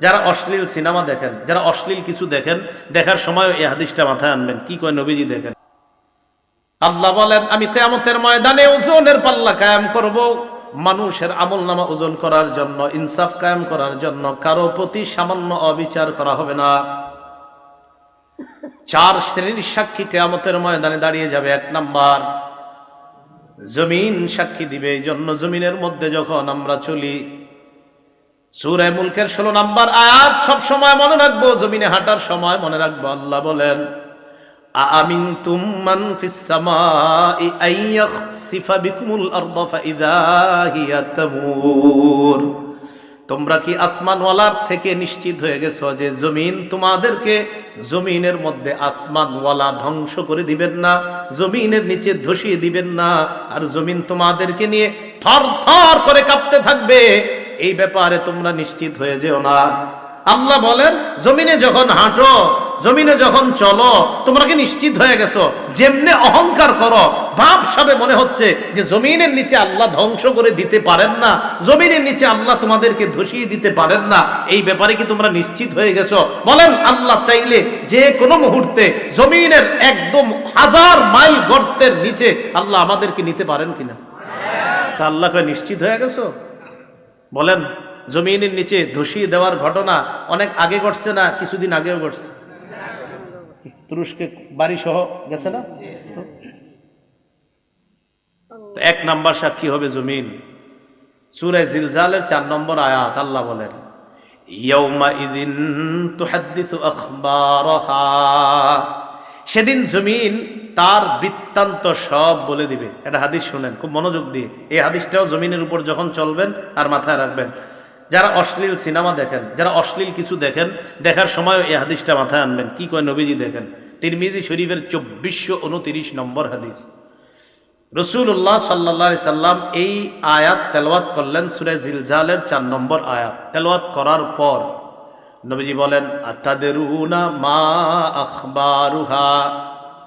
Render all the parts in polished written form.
যারা অশ্লীল সিনেমা দেখেন, যারা অশ্লীল কিছু দেখেন, দেখার সময় এই হাদিসটা মাথায় আনবেন। কি কয় নবীজি দেখেন, আল্লাহ বলেন আমি কিয়ামতের ময়দানে ওজনের পাল্লা কায়েম করব, মানুষের আমলনামা ওজন করার জন্য, ইনসাফ কায়েম করার জন্য। কারো প্রতি সামান্য অবিচার করা হবে না। 4 শ্রেণীর সাক্ষী কিয়ামতের ময়দানে দাঁড়িয়ে যাবে। 1 নাম্বার, জমিন সাক্ষী দিবে। এই জন্য জমিনের মধ্যে যখন আমরা চলি, সূরা মুলকের 16 নাম্বার আয়াত সব সময় মনে রাখবো, জমিনে হাঁটার সময় মনে রাখবো। আল্লাহ বলেন আমিনতুম মান ফিস সামাই আইয়াখসিফা বিকুমুল আরদা ফাইযা হিয়া তামুর। তোমরা কি আসমানওয়ালার থেকে নিশ্চিত হয়ে গেছো যে জমিন তোমাদেরকে, জমিনের মধ্যে আসমানওয়ালা ধ্বংস করে দিবেন না, জমিনের নিচে ধসিয়ে দিবেন না, আর জমিন তোমাদেরকে নিয়ে থর থর করে কাঁপতে থাকবে। এই ব্যাপারে তোমরা নিশ্চিত হয়ে যেও না। আল্লাহ বলেন জমিনে যখন হাঁটো, জমিনে যখন চলো, তোমরা কি নিশ্চিত হয়ে গেছো? যেমনে অহংকার করো, ভাবসাবে মনে হচ্ছে যে জমিনের নিচে আল্লাহ ধ্বংস করে দিতে পারেন না, জমিনের নিচে আল্লাহ তোমাদেরকে ধসিয়ে দিতে পারেন না, এই ব্যাপারে কি তোমরা নিশ্চিত হয়ে গেছো? বলেন আল্লাহ চাইলে যে কোনো মুহূর্তে জমিনের একদম 1000 মাইল গর্তের নিচে আল্লাহ আমাদেরকে নিতে পারেন কিনা? তা আল্লাহকে নিশ্চিত হয়ে গেছো? বলেন জমিনের নিচে ধসিয়ে দেওয়ার ঘটনা অনেক আগে ঘটছে না কিছুদিন আগেও ঘটছে? তুরস্কে বাড়ি সহ গেছে না? তো 1 নাম্বার সাক্ষী হবে জমিন। সূরা জিলজালের 4 নম্বর আয়াত আল্লাহ বলেন ইয়াউমা ইযিন তুহাদ্দিসু আখবারাহা। সেদিন জমিন তার বৃত্তান্ত সব বলে দিবে। এটা হাদিস শুনেন খুব মনোযোগ দিয়ে। এই হাদিসটাও জমিনের উপর যখন চলবেন আর মাথায় রাখবেন। যারা অশ্লীল সিনেমা দেখেন, যারা অশ্লীল কিছু দেখেন, দেখার সময় এই হাদিসটা মাথায় আনবেন। কি কয় নবীজি দেখেন, তিরমিজি শরীফের 2429 নম্বর হাদিস। রাসূলুল্লাহ সাল্লাল্লাহু আলাইহি সাল্লাম এই আয়াত তেলাওয়াত করলেন, সূরা জিলজালের 4 নম্বর আয়াত তেলাওয়াত করার পর নবীজি বলেন আতাদরুনা মা আখবারুহা।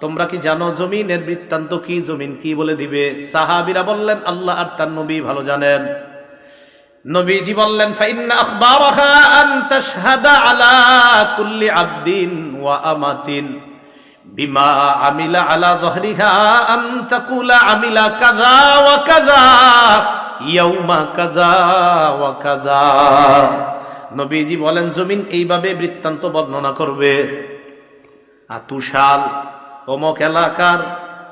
তোমরা কি জানো জমিনের বৃত্তান্ত কি, জমিন কি বলে দিবে? সাহাবীরা বললেন আল্লাহ আর তার নবী ভালো জানেন। নবীজি বললেন ফাইন্না আখবারাহা আন তাশহাদা আলা কুল্লি আবদিন ওয়া আমাতিন বিমা আমিলা আলা যহরিহা আন তাকুলা আমিলা কাযা ওয়া কাযা ইয়াউমা কাযা ওয়া কাযা। নবীজি বলেন জমিন এইভাবে বৃত্তান্ত বর্ণনা করবে, আতুশাল অমুক এলাকার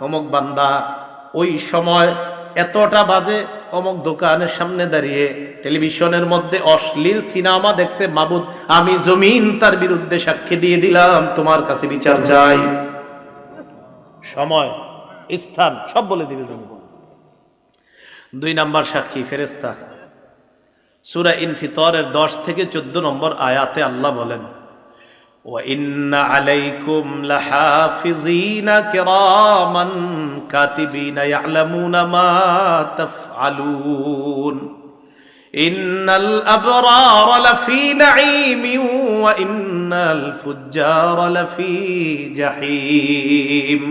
অমুক বান্দা ওই সময় এতটা বাজে অমুক দোকানের সামনে দাঁড়িয়ে টেলিভিশনের মধ্যে অশ্লীল সিনেমা দেখছে, মাবুদ আমি জমিন তার বিরুদ্ধে সাক্ষী দিয়ে দিলাম, তোমার কাছে বিচার চাই। সময় স্থান সব বলে দিবে জমিন। 2 নাম্বার সাক্ষী ফেরেশতা। সূরা ইনফিতরের 10 থেকে 14 নম্বর আয়াতে আল্লাহ বলেন ওয়া ইন্না আলাইকুম লাহাফিজিনা কিরামান কাতিবিনা ইয়ালামুনা মা তাফআলুন ইন্নাল আবরারা লাফি নাঈমিন ওয়া ইন্নাল ফুজ্জারা লাফি জাহিম।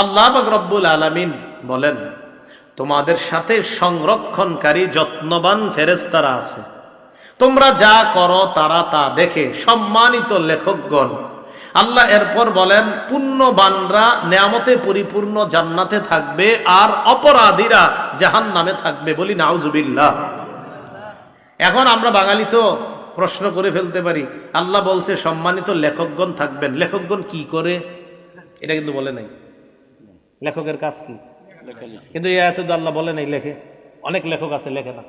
আল্লাহ পাক রব্বুল আলামিন বলেন তোমাদের সাথে সংরক্ষণকারী যত্নবান ফেরেশতারা আছে, তোমরা যা করো তারা তা দেখে। সম্মানিত লেখকগণ, আল্লাহ এরপর বলেন পুণ্যবানরা নেয়ামতে পরিপূর্ণ জান্নাতে থাকবে আর অপরাধীরা জাহান্নামে থাকবে। বলি নাউজুবিল্লাহ। এখন আমরা বাঙালি তো প্রশ্ন করে ফেলতে পারি, আল্লাহ বলছে সম্মানিত লেখকগণ থাকবেন, লেখকগণ কি করে? এটা কিন্তু বলে নাই লেখকের কাজ কি, কিন্তু এই আয়াতে তো আল্লাহ বলে নাই লেখে। অনেক লেখক আছে লেখে না।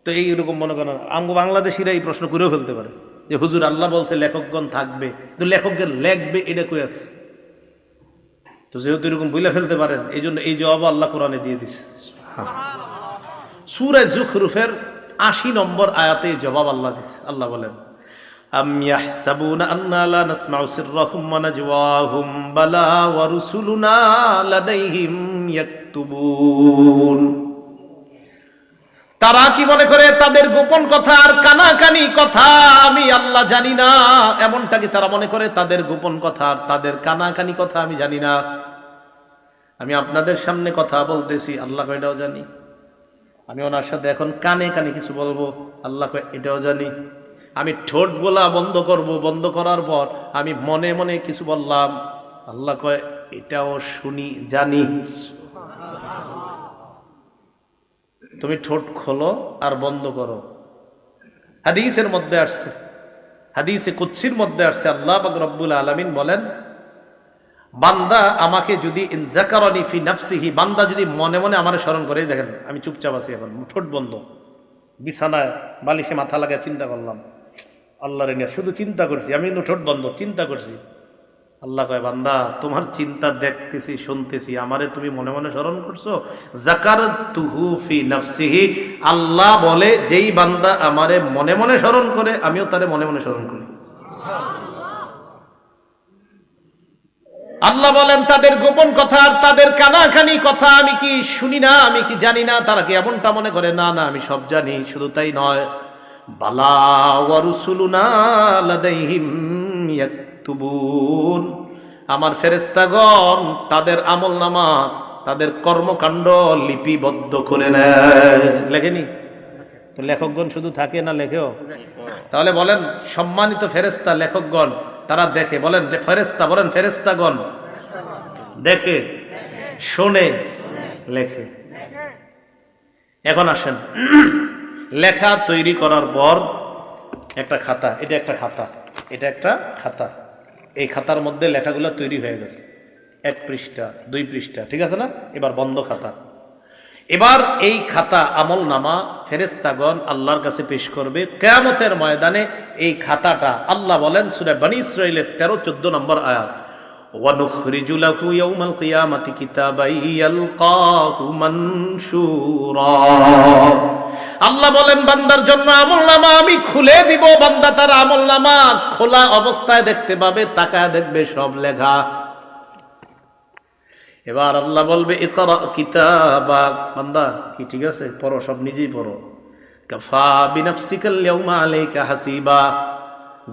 তো এইরকম মনে করেন আঙ্গ বাংলাদেশিরা এই প্রশ্ন করেও ফেলতে পারে যে হুজুর আল্লাহ বলছে লেখকগণ থাকবে, কিন্তু লেখকগণ লেখবে এটা কই আছে? তো যেহেতু এরকম বলে ফেলতে পারেন, এই জন্য এই জবাব আল্লাহ কোরআনে দিয়ে দিছে। সূরা যুখরুফের 80 নম্বর আয়াতে জবাব আল্লাহ দিছে। আল্লাহ বলেন আম ইয়াহসাবুনা আন্না লা নাসমাউ সিররাহুম ওয়া নাজওয়াহুম বালা ওয়া রুসুলুনা লাদাইহিম ইয়াকতুবুন। তারা কি মনে করে তাদের গোপন কথা আর কানাকানি কথা আমি আল্লাহ জানি না? এমনটা কি তারা মনে করে তাদের গোপন কথা আর তাদের কানাকানি কথা আমি জানি না? আমি আপনাদের সামনে কথা বলতেছি, আল্লাহ এটাও জানি। আমি ওনার সাথে এখন কানে কানে কিছু বলবো, আল্লাহ এটাও জানি। আমি ঠোঁট বলা বন্ধ করব, বন্ধ করার পর আমি মনে মনে কিছু বললাম, আল্লাহ কয় এটাও শুনি জানি। তুমি ঠোঁট খোলো আর বন্ধ করো। হাদিসের মধ্যে আসছে, হাদিসে কুদসির মধ্যে আসছে, আল্লাহ পাক রব্বুল আলামিন বলেন, বান্দা আমাকে যদি যাকারানি ফি নাফসিহি, বান্দা যদি মনে মনে আমারে স্মরণ করে, দেখেন আমি চুপচাপ আছি এখন, ঠোঁট বন্ধ, বিছানায় বালিশে মাথা লাগা চিন্তা করলাম, আল্লাহরে নিয়ে শুধু চিন্তা করছি, আমি কিন্তু ঠোঁট বন্ধ চিন্তা করছি। আল্লাহ কয় বান্দা তোমার চিন্তা দেখতেছি শুনতেছি, আমারে তুমি মনে মনে স্মরণ করছো, যাকারতুহু ফি নাফসিহি। আল্লাহ বলে যেই বান্দা আমারে মনে মনে স্মরণ করে, আমিও তারে মনে মনে স্মরণ করি। আল্লাহ বলেন তাদের গোপন কথা আর তাদের কানাকানি কথা আমি কি শুনি না, আমি কি জানি না? তারা কি এমনটা মনে করে? না না, আমি সব জানি। শুধু তাই নয়, বালা ওয়া রুসুলুনা লাদাইহিম ইয়াকতুবুন, আমার ফেরেশতাগণ তাদের আমলনামা, তাদের কর্মকাণ্ড লিপিবদ্ধ করে নেয়। লেখেনি তো? লেখকগণ শুধু থাকে না, লেখেও। তাহলে বলেন সম্মানিত ফেরেশতা লেখকগণ তারা দেখে, বলেন ফেরেশতা, বলেন ফেরেশতাগণ দেখে, শোনে, লেখে। এখন আসেন, লেখা তৈরি করার পর একটা খাতা, এটা একটা খাতা, এটা একটা খাতা, এই খাতার মধ্যে লেখাগুলো তৈরি হয়ে গেছে, 1 পৃষ্ঠা 2 পৃষ্ঠা, ঠিক আছে না? এবার বন্ধ খাতা। এবার এই খাতা আমল নামা ফেরেশতাগণ আল্লাহর কাছে পেশ করবে কিয়ামতের ময়দানে। এই খাতাটা আল্লাহ বলেন সূরা বনী ইসরাঈলের 13-14 নম্বর আয়াত, ওয়া নুখরিজু লাহু ইয়াউমাল কিয়ামাতি কিতাবান ইয়ালকাহু মানশুরা। আল্লাহ বলেন বান্দার জন্য আমলনামা আমি খুলে দিব, বান্দা তার আমলনামা খোলা অবস্থায় দেখতে পাবে, তাকায় দেখবে সব লেখা। এবার আল্লাহ বলবে ইকরা কিতাবাক, বান্দা কি ঠিক আছে, পড়ো, সব নিজেই পড়ো। কাফা বিনাফসিকাল ইয়াউমা আলাইকা হাসিবা,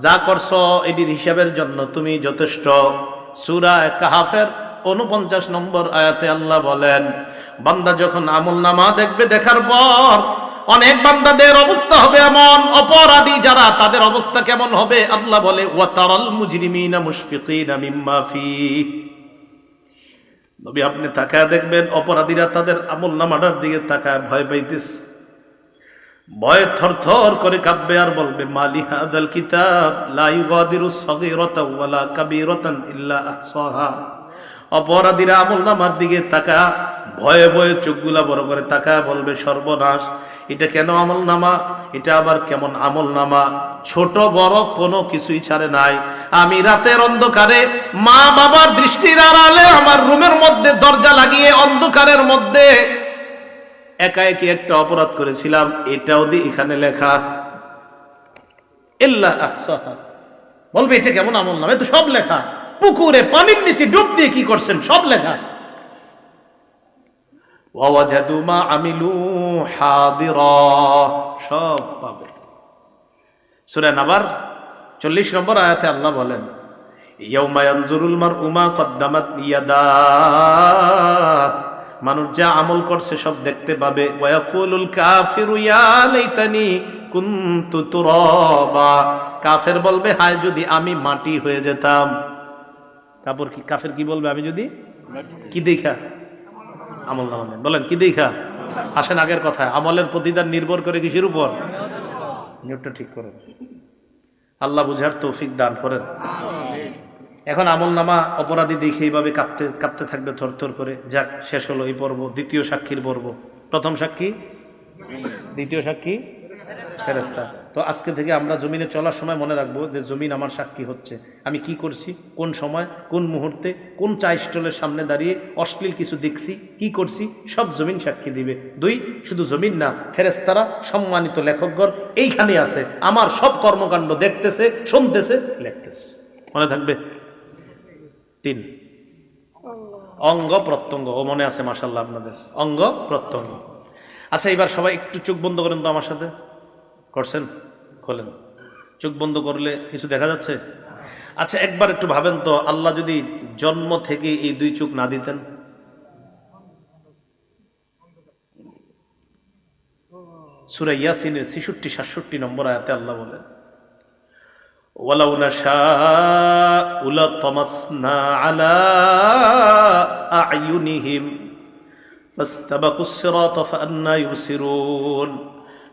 যা করছো এটির হিসাবের জন্য তুমি যথেষ্ট। সূরা কাহাফের 49 নম্বর আয়াতে আল্লাহ বলেন বান্দা যখন আমলনামা দেখবে, দেখার পর অনেক বান্দাদের অবস্থা হবে এমন, অপরাধী যারা তাদের অবস্থা কেমন হবে? আল্লাহ বলে ওয়া তারাল মুজরিমিনা মুশফিকিনা মিম্মা ফিহি, নবী আপনি তাকায় দেখবেন অপরাধীরা তাদের আমলনামাটার দিকে তাকায় ভয় পাইতেছে, ভয়ে থরথর করে কাঁপবে আর বলবে মালি হাদাল কিতাব লা ইউগাদিরু সগীরাতাও ওয়ালা কাবীরাতান ইল্লা আহসাহা। অপরাধীরা আমলনামার দিকে তাকা ভয়ে ভয়ে চোখগুলা বড় করে তাকায় বলবে সর্বনাশ, এটা কেন আমলনামা, এটা আবার কেমন আমলনামা, ছোট বড় কোনো কিছুই ছাড়ে নাই। আমি রাতের অন্ধকারে মা বাবার দৃষ্টির আড়ালে আমার রুমের মধ্যে দরজা লাগিয়ে অন্ধকারের মধ্যে একা একই একটা অপরাধ করেছিলাম, এটাও দি এখানে লেখা ইল্লা আহসাহা। বলবে এটা কেমন আমলনামা, এ তো সব লেখা, পুকুরে পানির নিচে ডুব দিয়ে কি করছেন সব লেখা। ওয়াজাদু মা আমিলু হাদিরা, সব পাবে। সূরা নাবার 40 নম্বর আয়াতে আল্লাহ বলেন ইয়াউমা ইয়ানজুরুল মারউ মা কদ্দামাত ইয়াদা, মানুষ যা আমল করছে সব দেখতে পাবে। ওয়া ইয়াকুলুল কাফিরু ইয়া লাইতানি কুনতু তুরাবা, কাফের বলবে হায় যদি আমি মাটি হয়ে যেতাম। কাফের কি বলবে? আমি যদি কি দেখা আমলনামা, বলেন কি দেখা? আসেন আগের কথা, আমলের প্রতিদান নির্ভর করে কিসের উপর? নিয়তটা ঠিক করেন, আল্লাহ বুঝার তৌফিক দান করেন। এখন আমলনামা অপরাধী দেখে এইভাবে কাঁপতে কাঁপতে থাকবে থরথর করে। যাক, শেষ হলো এই পর্ব, দ্বিতীয় সাক্ষীর পর্ব। প্রথম সাক্ষী, দ্বিতীয় সাক্ষী ফেরেশতা। তো আজকে থেকে আমরা জমিনে চলার সময় মনে রাখবো যে জমিন আমার সাক্ষী হচ্ছে, আমি কি করছি, কোন সময়, কোন মুহূর্তে, কোন চা স্টলের সামনে দাঁড়িয়ে অশ্লীল কিছু দেখছি, কি করছি, সব জমিন সাক্ষী দিবে। 2, শুধু জমিন না, ফেরেশতারা সম্মানিত লেখকগণ এইখানে আছে, আমার সব কর্মকাণ্ড দেখতেছে, শুনতেছে, লিখতেছে। মনে থাকবে? 3, অঙ্গ প্রত্যঙ্গ। ও মনে আছে মাশাআল্লাহ আপনাদের, অঙ্গ প্রত্যঙ্গ। আচ্ছা, এবার সবাই একটু চোখ বন্ধ করেন তো আমার সাথে। করছেন? খোলেন। চোখ বন্ধ করলে কিছু দেখা যাচ্ছে? আচ্ছা, একবার একটু ভাবেন তো, আল্লাহ যদি জন্ম থেকে এই 2 চোখ না দিতেন, সূরা ইয়াসিনের 66-67 নম্বর আয়াতে আল্লাহ বলেন ওয়ালাউ নাশাউ লাতামাসনা আলা আ'য়ুনিহিম ফাস্তাবাকুস সিরাতা ফাআন্না ইউবসিরুন।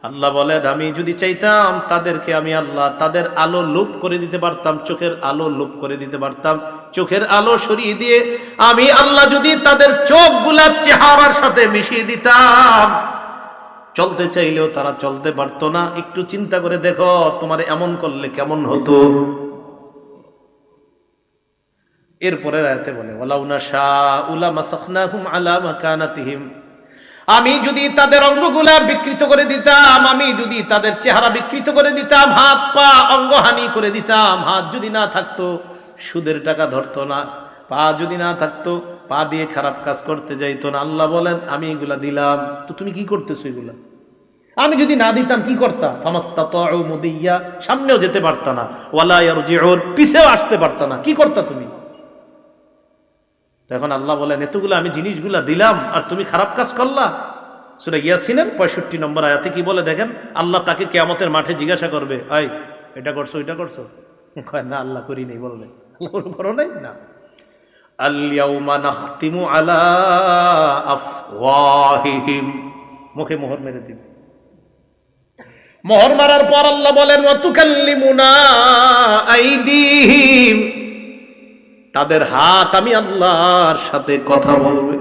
আল্লাহ বলেন, আমি যদি চাইতাম তাদেরকে আমি আল্লাহ তাদের আলো লোপ করে দিতে পারতাম, চোখের আলো লোপ করে দিতে পারতাম। চোখের আলো সরিয়ে দিয়ে আমি আল্লাহ যদি তাদের চোখগুলা চেহারার সাথে মিশিয়ে দিতাম, চলতে চাইলেও তারা চলতে পারতো না। একটু চিন্তা করে দেখো, তোমার এমন করলে কেমন হতো। এরপরে আয়াতে বলে, ওয়ালাউ নাশাউ লামাসাখনাহুম আলা মাকানাতিহিম, আমি যদি তাদের অঙ্গগুলা বিকৃত করে দিতাম, আমি যদি তাদের চেহারা বিকৃত করে দিতাম, হাত পা অঙ্গহানি করে দিতাম। হাত যদি না থাকতো সুদের টাকা ধরতো না, পা যদি না থাকতো পা দিয়ে খারাপ কাজ করতে যাইতো না। আল্লাহ বলেন, আমি এগুলা দিলাম, তো তুমি কি করতেছো এগুলা? আমি যদি না দিতাম কি করতাম? ফামাস্তাতাউ মুদিয়া, সামনেও যেতে পারতা না, ওয়ালা ইয়ারজিউন, পিছেও আসতে পারতা না, কি করতা তুমি? এখন আল্লাহ বলেন, এতগুলো আমি জিনিসগুলা দিলাম আর তুমি খারাপ কাজ করলা। সূরা ইয়াসিনের 65 নম্বর আয়াতে কি বলে দেখেন, আল্লাহ তাকে কিয়ামতের মাঠে জিজ্ঞাসা করবে, এই এটা করছো ওইটা করছো? কয় না, আল্লাহ করি নাই। বলবে আল্লাহ করো নাই? না। আল ইয়াউমা নাখতিমু আলা আফওয়াহিহিম, মুখে মোহর মেরে দিবে। মোহর মারার পর আল্লাহ বলেন, ওয়া তুকাল্লিমুনা আইদিহিম, তাদের হাত আমি আল্লাহর সাথে কথা বলবে।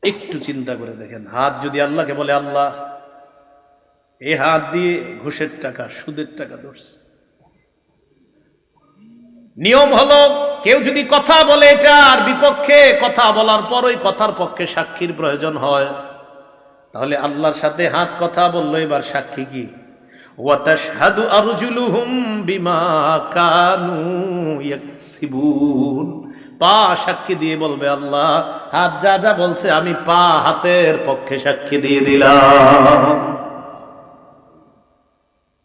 একটু চিন্তা করে দেখেন, হাত যদি আল্লাহকে বলে, আল্লাহ এই হাত দিয়ে ঘুষের টাকা সুদের টাকা ধরছে। নিয়ম হলো, কেউ যদি কথা বলে এটার বিপক্ষে, কথা বলার পর ওই কথার পক্ষে সাক্ষীর প্রয়োজন হয়, তাহলে আল্লাহর সাথে হাত কথা বললো, এবার সাক্ষী কি? ওয়াতাশহাদু আরজুলুহুম বিমা কানু ইয়াকসিবুন, পা সাক্ষী দিয়ে বলবে, আল্লাহ হাত যা যা বলছে আমি পা হাতের পক্ষে সাক্ষী দিয়ে দিলাম।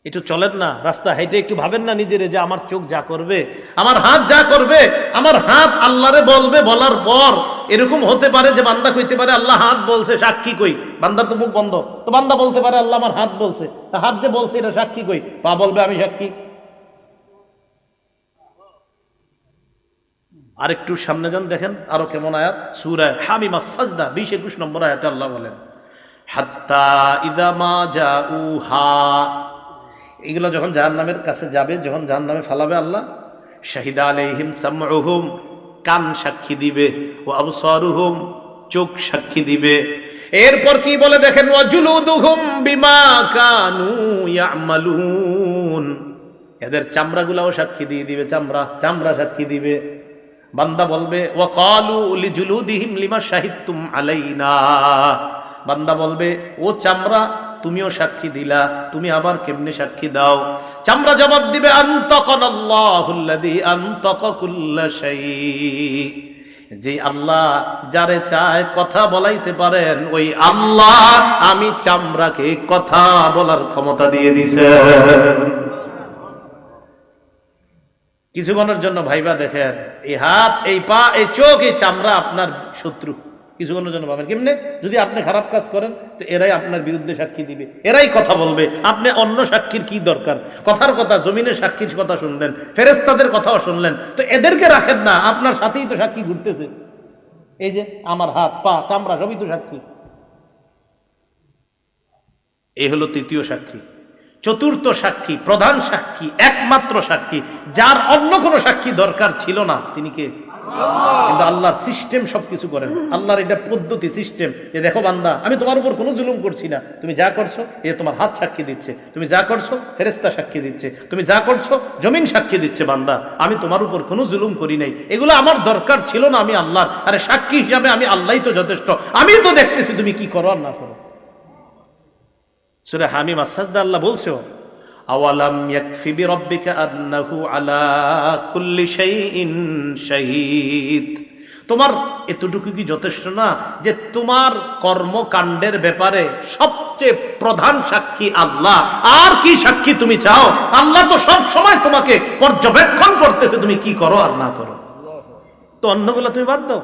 একটু চলেন না রাস্তা হাইটে, একটু ভাবেন না নিজেরে যে আমার চোখ যা করবে, আমার হাত যা করবে, আমার হাত আল্লাহরে বলবে। বলার পর এরকম হতে পারে যে বান্দা কইতে পারে, আল্লাহ হাত বলছে, সাক্ষী কই? বান্দার তো মুখ বন্ধ, তো বান্দা বলতে পারে, আল্লাহ আমার হাত বলছে, হাত যে বলছে এটা সাক্ষী কই? পা বলবে আমি সাক্ষী। আরেকটু সামনে যান, দেখেন আরো কেমন আয়াত, সূরা হামিমাস সাজদা 20-21 নম্বর আয়াতে আল্লাহ বলেন, হাত্তা ইদা মা জাউহা, এগুলো যখন জাহান্নামের কাছে যাবে, যখন জাহান্নামে ফালাবে আল্লাহ, শাহিদা আলাইহিম সামউহুম, কান সাক্ষী দিবে, ও আবসারুহুম, চোখ সাক্ষী দিবে। এরপর কি বলে দেখেন, ওয়া জুলুদুহুম বিমা কানু ইয়ামালুন, এদের চামড়াগুলাও সাক্ষী দিয়ে দিবে, চামড়া সাক্ষী দিবে। বান্দা বলবে, ওয়া ক্বালু লিজুলুদিহিম লিমা শাহিদতুম আলাইনা, বান্দা বলবে, ও চামড়া তুমিও সাক্ষী দিলা, তুমি আবার কেমনে সাক্ষী দাও? চামড়া জবাব দিবে, আনতাকানাল্লাহুল্লাযী আনতাকা কুল্লা শাই, যে আল্লাহ যারে চায় কথা বলাইতে পারেন, ওই আল্লাহ আমি চামড়াকে কথা বলার ক্ষমতা দিয়ে দিছেন। কিছুক্ষণের জন্য ভাইবা দেখেন, এই হাত, এই পা, এই চোখ, এই চামড়া আপনার শত্রু। কিছুক্ষণের জন্য ভাবেন, কেমনে? যদি আপনি খারাপ কাজ করেন তো এরাই আপনার বিরুদ্ধে সাক্ষী দিবে, এরাই কথা বলবে। আপনি অন্য সাক্ষীর কি দরকার? কথার কথা, জমিনের সাক্ষীর কথা শুনলেন, ফেরেশতাদের কথাও শুনলেন, তো এদেরকে রাখেন না, আপনার সাথেই তো সাক্ষী ঘুরতেছে। এই যে আমার হাত পা চামড়া সবই তো সাক্ষী। এই হলো তৃতীয় সাক্ষী। চতুর্থ সাক্ষী, প্রধান সাক্ষী, একমাত্র সাক্ষী, যার অন্য কোনো সাক্ষী দরকার ছিল না, তিনি কে? কিন্তু আল্লাহর সিস্টেম সবকিছু করেন, আল্লাহর এটা পদ্ধতি, সিস্টেম, যে দেখো বান্দা আমি তোমার উপর কোনো জুলুম করছি না, তুমি যা করছো এ তোমার হাত সাক্ষী দিচ্ছে, তুমি যা করছো ফেরেশতা সাক্ষী দিচ্ছে, তুমি যা করছো জমিন সাক্ষী দিচ্ছে, বান্দা আমি তোমার উপর কোনো জুলুম করি নাই, এগুলো আমার দরকার ছিল না, আমি আল্লাহর, আরে সাক্ষী হিসাবে আমি আল্লাহই তো যথেষ্ট, আমি তো দেখতেছি তুমি কি করো আর না করো। সূরা হামিম সাজদা আল্লাহ বলছো, আওয়ালাম ইয়াকফি বিরাব্বিকা আন্নাহু আলা কুল্লি শাইইন শাহীদ, তোমার এতটুকু কি যথেষ্ট না যে তোমার কর্মকাণ্ডের ব্যাপারে সবচেয়ে প্রধান সাক্ষী আল্লাহ? আর কি সাক্ষী তুমি চাও? আল্লাহ তো সব সময় তোমাকে পর্যবেক্ষণ করতেছে, তুমি কি করো আর না করো, তো অন্যগুলো তুমি বাদ দাও।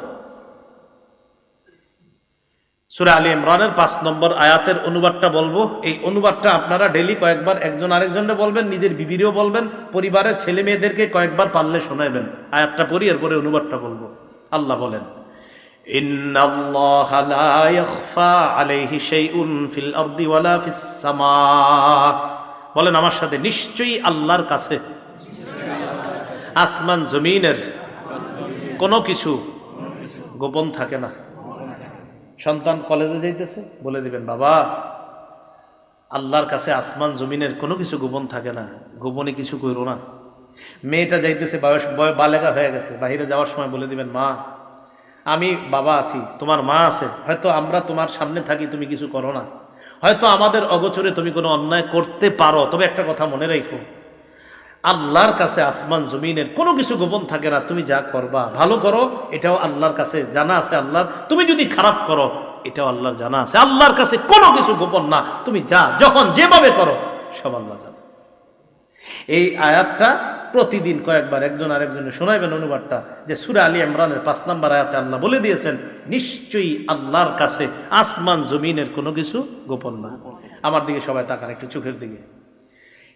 সূরা আলী ইমরানের 5 নম্বর আয়াতের অনুবাদটা বলবো। এই অনুবাদটা আপনারা ডেইলি কয়েকবার একজন আরেকজনকে বলবেন, নিজের বিবিরও বলবেন, পরিবারের ছেলে মেয়েদেরকে কয়েকবার পারলে শোনাবেন। আয়াতটা পড়ি, এরপরে অনুবাদটা বলবো। আল্লাহ বলেন, ইন্নাল্লাহা লা ইয়াখফা আলাইহি শাইউন ফিল আরদি ওয়ালা ফিস সামা। বলেন আমার সাথে, নিশ্চয়ই আল্লাহর কাছে আসমান জমিনের কোনো কিছু গোপন থাকে না। সন্তান কলেজে যাইতেছে, বলে দিবেন, বাবা আল্লাহর কাছে আসমান জমিনের কোনো কিছু গোপন থাকে না, গোপনে কিছু করো না। মেয়েটা যাইতেছে, বয়স বালেগা হয়ে গেছে, বাহিরে যাওয়ার সময় বলে দিবেন, মা আমি বাবা আছি, তোমার মা আছে, হয়তো আমরা তোমার সামনে থাকি, তুমি কিছু করো না, হয়তো আমাদের অগোচরে তুমি কোনো অন্যায় করতে পারো, তবে একটা কথা মনে রাখো, আল্লাহর কাছে আসমান জমিনের কোনো কিছু গোপন থাকে না। তুমি যা করবা ভালো করো, এটাও আল্লাহর কাছে জানা আছে আল্লাহর। তুমি যদি খারাপ করো, এটাও আল্লাহর জানা আছে। আল্লাহর কাছে কোনো কিছু গোপন না। তুমি যা যখন যেভাবে করো সব আল্লাহ জানে। এই আয়াতটা প্রতিদিন কয়েকবার একজন আরেকজনে শোনাইবেন অনুবাদটা, যে সূরা আলী ইমরানের 5 নম্বর আয়াতে আল্লাহ বলে দিয়েছেন, নিশ্চয়ই আল্লাহর কাছে আসমান জমিনের কোনো কিছু গোপন না। আমার দিকে সবাই তাকান, একটু চোখের দিকে।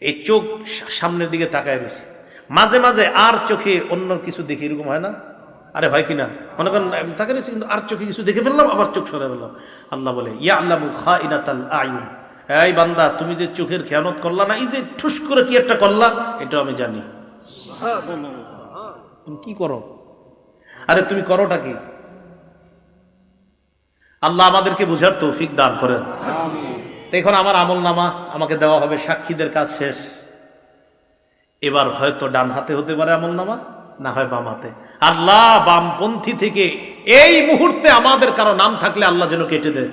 এই চোখ সামনের দিকে তাকায় রয়েছে, মাঝে মাঝে আর চোখে অন্য কিছু দেখি, এরকম হয় না? আরে হয় কিনা? মনে করেন তাকায় রয়েছে, কিন্তু আর চোখে কিছু দেখে ফেললাম, আবার চোখ সরে ফেললাম। আল্লাহ বলে, ইয়ালামু খাইনাতাল আয়ুন, এই বান্দা তুমি যে চোখের খেয়ানত করলা না, এই যে ঠুস করে কি একটা করলা, এটাও আমি জানি। তুমি কি করো? আরে তুমি করোটা কি? আল্লাহ আমাদেরকে বুঝার তৌফিক দান করেন। এখন আমার আমল নামা আমাকে দেওয়া হবে, সাক্ষীদের কাজ শেষ। এবার হয়তো ডান হাতে হতে পারে আমল নামা, না হয় বাম হাতে। আল্লাহ বামপন্থী থেকে এই মুহূর্তে আমাদের কারো নাম থাকলে আল্লাহ যেন কেটে দেয়।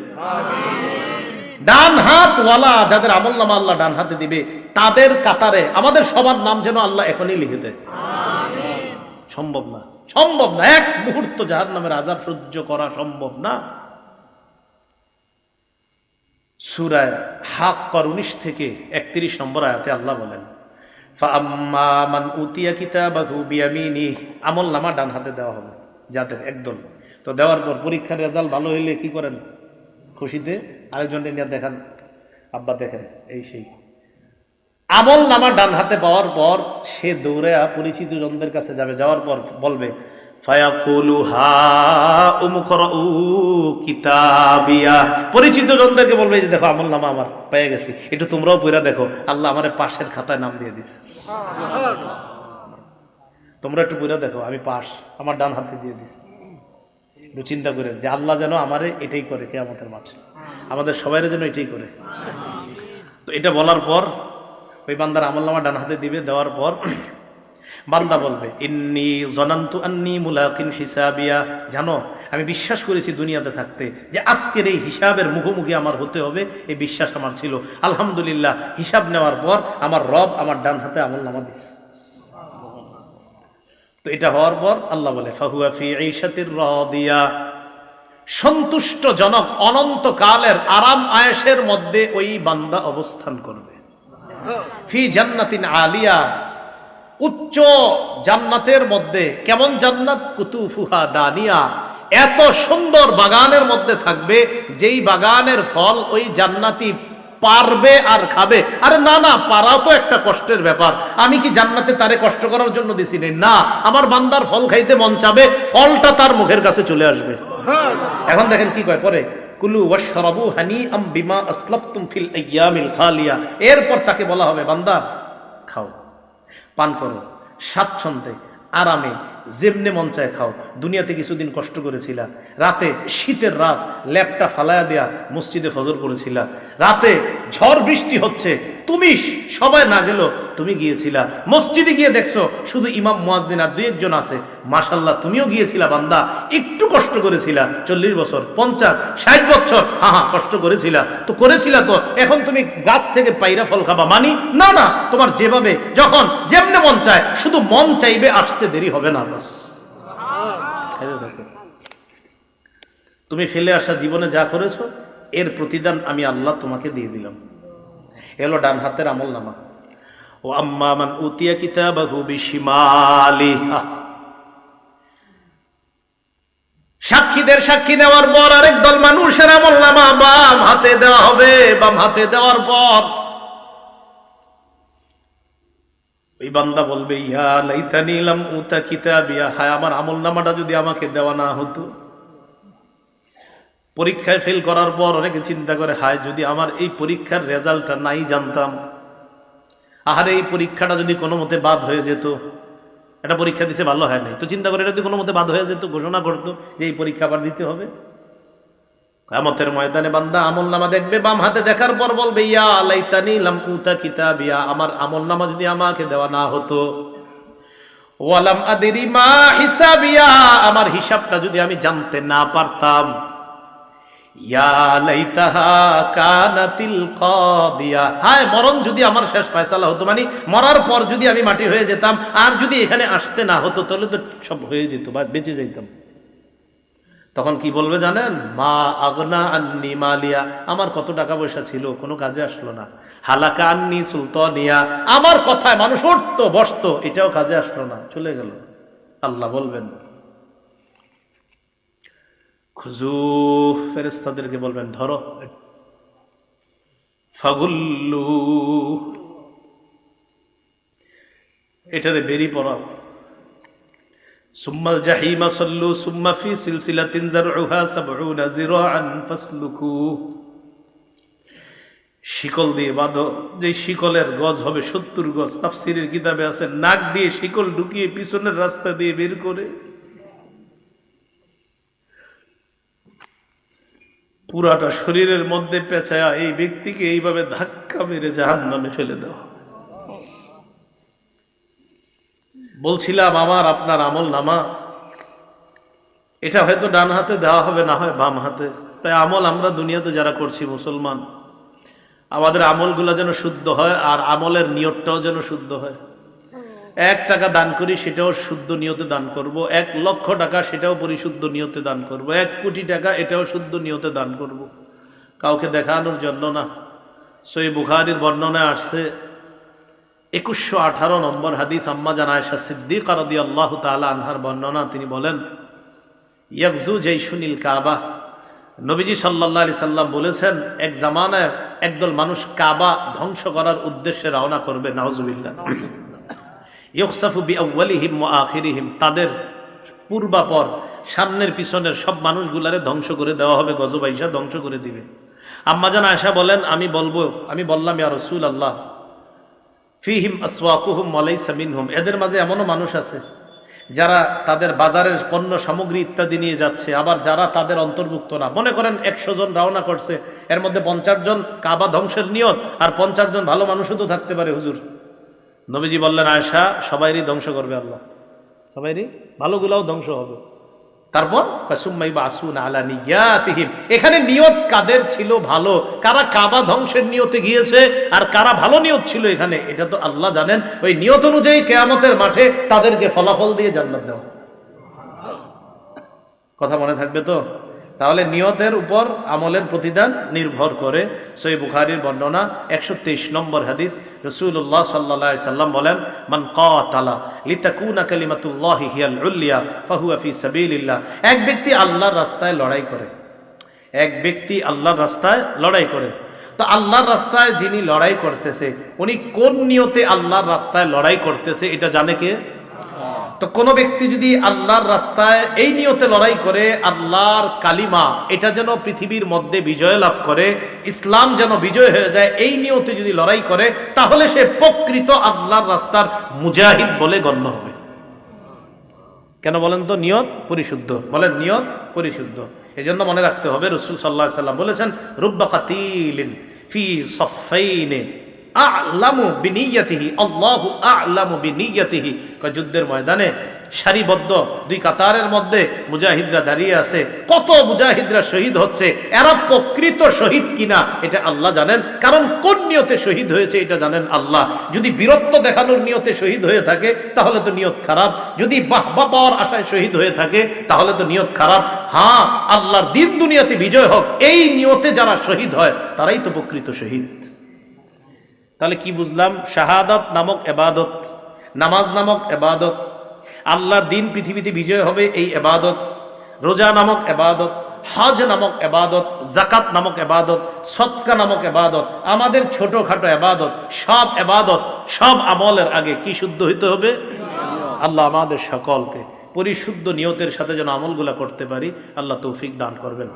ডান হাত ওয়ালা যাদের আমল নামা আল্লাহ ডান হাতে দিবে, তাদের কাতারে আমাদের সবার নাম যেন আল্লাহ এখনই লিখে দেয়। সম্ভব না, সম্ভব না, এক মুহূর্ত জাহান্নামের আযাব সহ্য করা সম্ভব না। সূরা হাক্কার 19 থেকে 31 নম্বর আয়াতে আল্লাহ বলেন, ফাআম্মা মান উতিয়া কিতাবাহু বিয়ামিনিহি, আমল নামা ডান হাতে দেওয়া হবে যাদের একদল। তো দেওয়ার পর পরীক্ষার রেজাল্ট ভালো হইলে কি করেন? খুশিতে আরেকজনকে নিয়ে দেখান, আব্বা দেখেন, এই সেই। আমল নামা ডান হাতে পাওয়ার পর সে দৌড়ে পরিচিত জনদের কাছে যাবে, যাওয়ার পর বলবে, ফায়াকুলু হা উমকরাউ কিতাবিয়া, পরিচিত জনদেরকে বলবে, যে দেখো আমল নামা আমার পেয়ে গেছি, একটু তোমরাও পড়া দেখো, আল্লাহ আমার পাশের খাতায় নাম দিয়ে দিছে, তোমরা একটু পড়া দেখো, আমি পাশ, আমার ডান হাতে দিয়ে দিছি। একটু চিন্তা করে যে আল্লাহ যেন আমারে এটাই করে কিয়ামতের মাঠে, আমাদের সবাইরে যেন এটাই করে। তো এটা বলার পর ওই বান্দার আমল নামা ডান হাতে দিবে, দেওয়ার পর বান্দা বলবে, ইন্নী জনান্তু আন্নী মুলাকিন হিসাবিয়া, জানো আমি বিশ্বাস করেছি দুনিয়াতে থাকতে যে আজকের এই হিসাবের মুখোমুখি আমার হতে হবে, এই বিশ্বাস আমার ছিল। আলহামদুলিল্লাহ, হিসাব নেওয়ার পর আমার রব আমার ডান হাতে আমল নামা দিচ্ছে। তো এটা হওয়ার পর আল্লাহ বলে, ফাহুয়া ফি ঈশাতির রাদিয়া, সন্তুষ্টজনক অনন্তকালের আরাম আয়েশের মধ্যে ওই বান্দা অবস্থান করবে। ফি জান্নাতিন আলিয়া, উচ্চ জান্নাতের মধ্যে। কেমন জান্নাত? কুতুফুহা দানিয়া, এত সুন্দর বাগানের মধ্যে থাকবে, যেই বাগানের ফল ওই জান্নাতি পারবে আর খাবে। আরে না না, পারাও তো একটা কষ্টের ব্যাপার। আমি কি জান্নাতে তারে কষ্ট করার জন্য দিছি না? আমার বান্দার ফল খাইতে মন চাবে, ফলটা তার মুখের কাছে চলে আসবে। এখন দেখেন কি কয় পরে, কুলু ওয়াশরাবু হানিআম বিমা আসলাফতুম ফিল আইয়ামিল খালিয়া। এরপর তাকে বলা হবে, বান্দা খাও, পান করো, স্বাচ্ছন্দ্যে আরামে যেমনে মন চায় খাও। দুনিয়াতে কিছুদিন কষ্ট করেছিলা, রাতে শীতের রাত ল্যাপটা ফালায়া দেয়া মসজিদে ফজর করেছিলা, রাতে ঝড় বৃষ্টি হচ্ছে, তুমি সবাই না গেল, তুমি গিয়েছিলা মসজিদে, গিয়ে দেখছো শুধু ইমাম মুয়াজ্জিন আর 2-1 আছে, মাশাআল্লাহ তুমিও গিয়েছিলা বান্দা, একটু কষ্ট করেছিলা, 40 বছর 50 60 বছর, হ্যাঁ কষ্ট করেছিলা তো করেছিলা, তো এখন তুমি গাছ থেকে পাইরা ফল খাবা মানি না? না, তোমার যেভাবে যখন যেমনে মন চায়, শুধু মন চাইবে, আসতে দেরি হবে না, বাস তুমি ফেলে আসা জীবনে যা করেছো এর প্রতিদান আমি আল্লাহ তোমাকে দিয়ে দিলাম। এলো ডান হাতের আমল নামা। ও আম্মা মান উতিয়া কিতাবাহু বিশিমালি, সাক্ষীদের সাক্ষী নেওয়ার পর আরেক দল মানুষের আমলনামা বাম হাতে দেওয়া হবে। বাম হাতে দেওয়ার পর ওই বান্দা বলবে, ইয়া লাইতানি লাম উতা কিতাবিয়া, হায় আমার আমলনামাটা যদি আমাকে দেওয়া না হতো। পরীক্ষায় ফেল করার পর অনেকে চিন্তা করে, হায় যদি আমার এই পরীক্ষার রেজাল্টটা নাই জানতাম, আহারে এই পরীক্ষাটা যদি কোনো মতে বাদ হয়ে যেত, এটা পরীক্ষা দিছে ভালো হয় নাই তো চিন্তা করে এটা যদি কোনো মতে বাদ হয়ে যেত, ঘোষণা করতো যে এই পরীক্ষা আবার দিতে হবে। কিয়ামতের ময়দানে বান্দা আমলনামা দেখবে, বাম হাতে দেখার পর বলবে, ইয়া লাইতানি লাম উতা কিতাবিয়া, আমার আমলনামা যদি আমাকে দেওয়া না হতো। ওয়ালাম আদরি মা হিসাবিয়া, আমার হিসাবটা যদি আমি জানতে না পারতাম। ইয়া লাইতাহা কানাতিল কাদিয়া, হায় মরণ যদি আমার শেষ ফয়সালা হতো, মানে মরার পর যদি আমি মাটি হয়ে যেতাম, আর যদি এখানে আসতে না হতো তাহলে তো সব হয়ে যেত বা বেঁচে যাইতাম। তখন কি বলবে জানেন? মা আগনা আন্নি মালিয়া, আমার কত টাকা পয়সা ছিল কোনো কাজে আসলো না। হালাকা আন্নি সুলতানিয়া, আমার কথায় মানুষ উঠতো বসতো, এটাও কাজে আসলো না, চলে গেল। আল্লাহ বলবেন, খুজু, ফেরেশতাদেরকে বলবেন ধরো, ফাগুল্লু, এটারে বেরি পড়াও। সুম্মাল জাহিমা সাল্লু সুম্মা ফি সিলসিলাতিন যারউহা ৭০ যিরাআন ফাসলুকু, শিকল দিয়ে বাঁধো, যে শিকলের গজ হবে ৭০ গজ। তাফসীরের কিতাবে আছে নাক দিয়ে শিকল ঢুকিয়ে পিছনের রাস্তা দিয়ে বের করে পুরাটা শরীরের মধ্যে পেঁচায়া এই ব্যক্তিকে এইভাবে ধাক্কা মেরে জাহান্নামে ফেলে দেওয়া। বলছিলাম আমার আপনার আমল নামা, এটা হয়তো ডান হাতে দেওয়া হবে, না হয় বাম হাতে। তাই আমল আমরা দুনিয়াতে যারা করছি মুসলমান, আমাদের আমলগুলো যেন শুদ্ধ হয়, আর আমলের নিয়তটাও যেন শুদ্ধ হয়। ১ টাকা দান করি, সেটাও শুদ্ধ নিয়তে দান করব। ১ লক্ষ টাকা, সেটাও পরিশুদ্ধ নিয়তে দান করব। ১ কোটি টাকা, এটাও শুদ্ধ নিয়তে দান করব, কাউকে দেখানোর জন্য না। সহিহ বুখারীর বর্ণনায় আসছে ২১১৮ নম্বর হাদিস, আম্মা জান আয়েশা সিদ্দিকা রাদিয়াল্লাহু তাআলা আনহার বর্ণনা। তিনি বলেন, ইয়াগজু জাইশুনিল কাবা, নবীজি সাল্লাল্লাহু আলাইহি সাল্লাম বলেছেন, এক জামানায় একদল মানুষ কাবা ধ্বংস করার উদ্দেশ্যে রওনা করবে। নাউজুবিল্লাহ। ইউখসাফু বিআউয়ালিহিম ওয়া আখিরিহিম, তাদের পূর্বাপর সামনের পিছনের সব মানুষগুলারে ধ্বংস করে দেওয়া হবে, গজব আইসা ধ্বংস করে দিবে। আম্মা জান আয়েশা বলেন, আমি বললাম, ইয়া রাসূলুল্লাহ, ফিহিম আসওয়াকুহুম ওয়া লাইসা মিনহুম, এদের মাঝে এমনও মানুষ আছে যারা তাদের বাজারের পণ্য সামগ্রী ইত্যাদি নিয়ে যাচ্ছে, আবার যারা তাদের অন্তর্ভুক্ত না। মনে করেন ১০০ জন রওনা করছে, এর মধ্যে ৫০ জন কাবা ধ্বংসের নিয়ত, আর ৫০ জন ভালো মানুষও তো থাকতে পারে হুজুর। নবীজি বললেন, আয়েশা, সবাইরই ধ্বংস করবে আল্লাহ, সবাইরই, ভালোগুলাও ধ্বংস হবে। তারপর এখানে নিয়ত কাদের ছিল ভালো, কারা কাবা ধ্বংসের নিয়তে গিয়েছে আর কারা ভালো নিয়ত ছিল এখানে, এটা তো আল্লাহ জানেন। ওই নিয়ত অনুযায়ী কিয়ামতের মাঠে তাদেরকে ফলাফল দিয়ে জান্নাত দেওয়া। কথা মনে থাকবে তো? তাহলে নিয়তের উপর আমলের প্রতিদান নির্ভর করে। সহিহ বুখারীর বর্ণনা ১২৩ নম্বর হাদিস, রাসূলুল্লাহ সাল্লাল্লাহু আলাইহি সাল্লাম বলেন, মান কাতালা লিতাকুনা কালিমাতুল্লাহি হিয়াল উলিয়া ফাহুয়া ফি সাবিলিল্লাহ, এক ব্যক্তি আল্লাহর রাস্তায় লড়াই করে, এক ব্যক্তি আল্লাহর রাস্তায় লড়াই করে। তো আল্লাহর রাস্তায় যিনি লড়াই করতেছে, উনি কোন নিয়তে আল্লাহর রাস্তায় লড়াই করতেছে এটা জানে কে? তো কোন ব্যক্তি যদি আল্লাহর রাস্তায় এই নিয়তে লড়াই করে, আল্লাহর কালিমা এটা যেন পৃথিবীর মধ্যে বিজয় লাভ করে, ইসলাম যেন বিজয় হয়ে যায়, এই নিয়তে যদি লড়াই করে, তাহলে সে প্রকৃত আল্লাহর রাস্তার মুজাহিদ বলে গণ্য হবে। কেন বলেন তো? নিয়ত পরিশুদ্ধ। বলেন নিয়ত পরিশুদ্ধ। এই জন্য মনে রাখতে হবে, রাসূল সাল্লাল্লাহু আলাইহি সাল্লাম বলেছেন, রুব্বা কাতিলিন ফি সাফাইনে আ'লামু বিনিয়াতিহি আল্লাহু আ'লামু বিনিয়াতিহি। যুদ্ধের ময়দানে সারিবদ্ধ ২ কাতারের মধ্যে মুজাহিদরা দাঁড়িয়ে আছে, কত মুজাহিদরা শহীদ হচ্ছে, এরা প্রকৃত শহীদ কিনা এটা আল্লাহ জানেন, কারণ কোন নিয়তে শহীদ হয়েছে এটা জানেন আল্লাহ। যদি বীরত্ব দেখানোর নিয়তে শহীদ হয়ে থাকে তাহলে তো নিয়ত খারাপ, যদি বাহবা পাওয়ার আশায় শহীদ হয়ে থাকে তাহলে তো নিয়ত খারাপ। হ্যাঁ, আল্লাহর দিন দুনিয়াতে বিজয় হোক, এই নিয়তে যারা শহীদ হয় তারাই তো প্রকৃত শহীদ। তাহলে কি বুঝলাম? শাহাদাত নামক ইবাদত, নামাজ নামক ইবাদত, আল্লাহর দিন পৃথিবীতে বিজয় হবে এই ইবাদত, রোজা নামক এবাদত, হজ নামক এবাদত, জাকাত নামক এবাদত, সদকা নামক এবাদত, আমাদের ছোটখাটো এবাদত, সব এবাদত, সব আমলের আগে কি শুদ্ধ হইতে হবে? আল্লাহ আমাদের সকলকে পরিশুদ্ধ নিয়তের সাথে যেন আমলগুলা করতে পারি, আল্লাহ তৌফিক দান করবেন।